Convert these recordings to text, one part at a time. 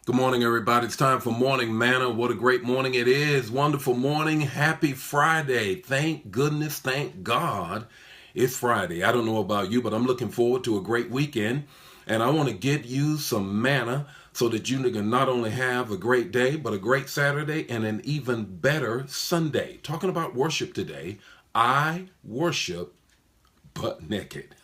Good morning, everybody. It's time for Morning Manna. What a great morning it is. Wonderful morning. Happy Friday. Thank goodness, thank God it's Friday. I don't know about you, but I'm looking forward to a great weekend. And I want to get you some manna so that you can not only have a great day, but a great Saturday and an even better Sunday. Talking about worship today, I worship butt naked.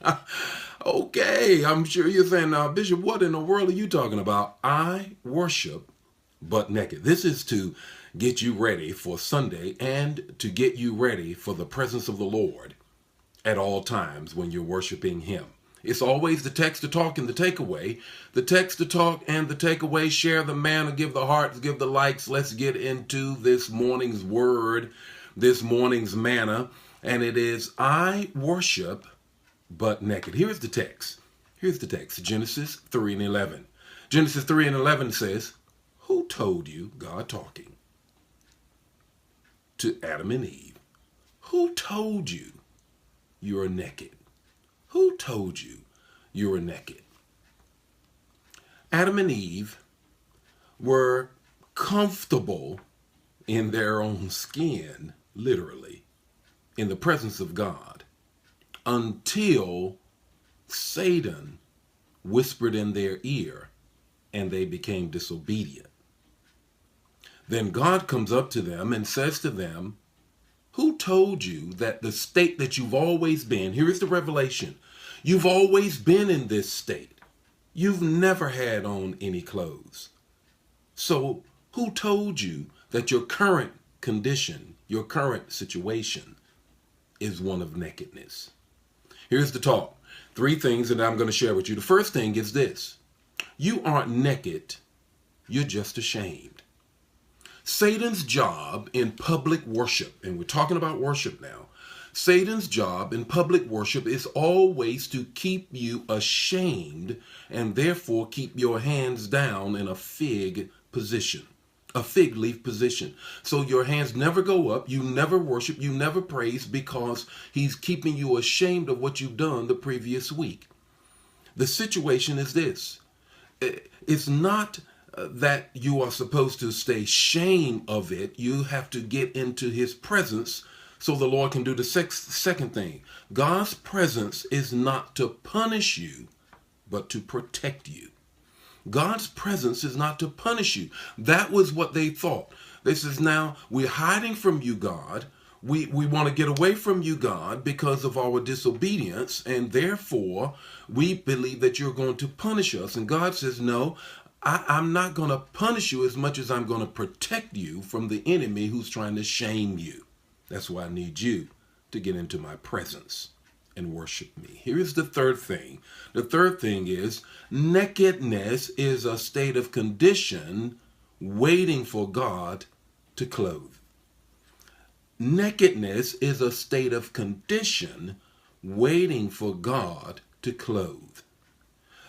Okay, I'm sure you're saying, now, Bishop, what in the world are you talking about? I worship butt naked. This is to get you ready for Sunday and to get you ready for the presence of the Lord at all times when you're worshiping Him. It's always the text to talk and the takeaway. The text to talk and the takeaway. Share the manna, give the hearts, give the likes. Let's get into this morning's word, this morning's manna. And it is, I worship butt naked. Here's the text. Here's the text. Genesis 3:11. Genesis 3:11 says, who told you, God talking to Adam and Eve, who told you you're naked? Who told you you were naked? Adam and Eve were comfortable in their own skin, literally, in the presence of God, until Satan whispered in their ear and they became disobedient. Then God comes up to them and says to them, who told you that the state that you've always been, here is the revelation, you've always been in this state. You've never had on any clothes. So who told you that your current condition, your current situation is one of nakedness? Here's the talk. 3 things that I'm going to share with you. The first thing is this. You aren't naked. You're just ashamed. Satan's job in public worship, and we're talking about worship now, Satan's job in public worship is always to keep you ashamed and therefore keep your hands down in a fig position, a fig leaf position. So your hands never go up, you never worship, you never praise, because he's keeping you ashamed of what you've done the previous week. The situation is this. It's not that you are supposed to stay shame of it. You have to get into his presence so the Lord can do the second thing. God's presence is not to punish you, but to protect you. God's presence is not to punish you. That was what they thought. They says, now we're hiding from you, God. We want to get away from you, God, because of our disobedience, and therefore we believe that you're going to punish us. And God says, no, I'm not going to punish you as much as I'm going to protect you from the enemy who's trying to shame you. That's why I need you to get into my presence and worship me. Here's the third thing. The third thing is nakedness is a state of condition waiting for God to clothe. Nakedness is a state of condition waiting for God to clothe.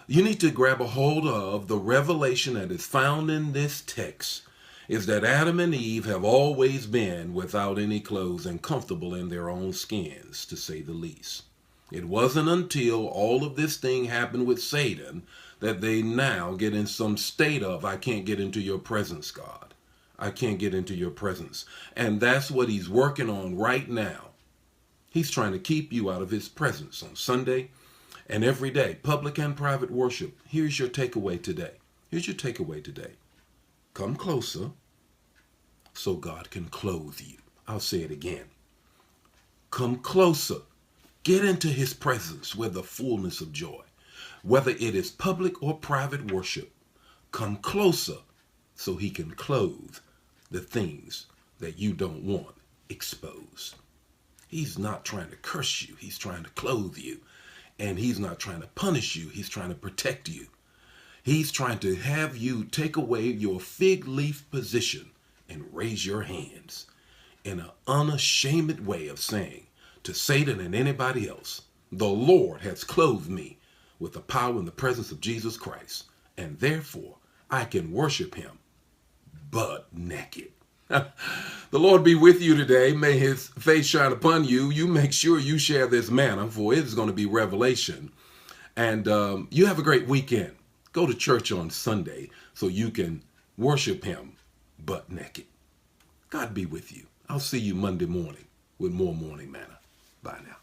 You need to grab a hold of the revelation that is found in this text, is that Adam and Eve have always been without any clothes and comfortable in their own skins, to say the least. It wasn't until all of this thing happened with Satan that they now get in some state of, I can't get into your presence, God. I can't get into your presence. And that's what he's working on right now. He's trying to keep you out of his presence on Sunday and every day, public and private worship. Here's your takeaway today. Here's your takeaway today. Come closer so God can clothe you. I'll say it again. Come closer. Get into his presence with the fullness of joy. Whether it is public or private worship, come closer so he can clothe the things that you don't want exposed. He's not trying to curse you. He's trying to clothe you. And he's not trying to punish you. He's trying to protect you. He's trying to have you take away your fig leaf position and raise your hands in an unashamed way of saying to Satan and anybody else, the Lord has clothed me with the power and the presence of Jesus Christ, and therefore I can worship him butt naked. The Lord be with you today. May his face shine upon you. You make sure you share this manna, for it is going to be revelation. And you have a great weekend. Go to church on Sunday so you can worship him butt naked. God be with you. I'll see you Monday morning with more Morning Manna. Bye now.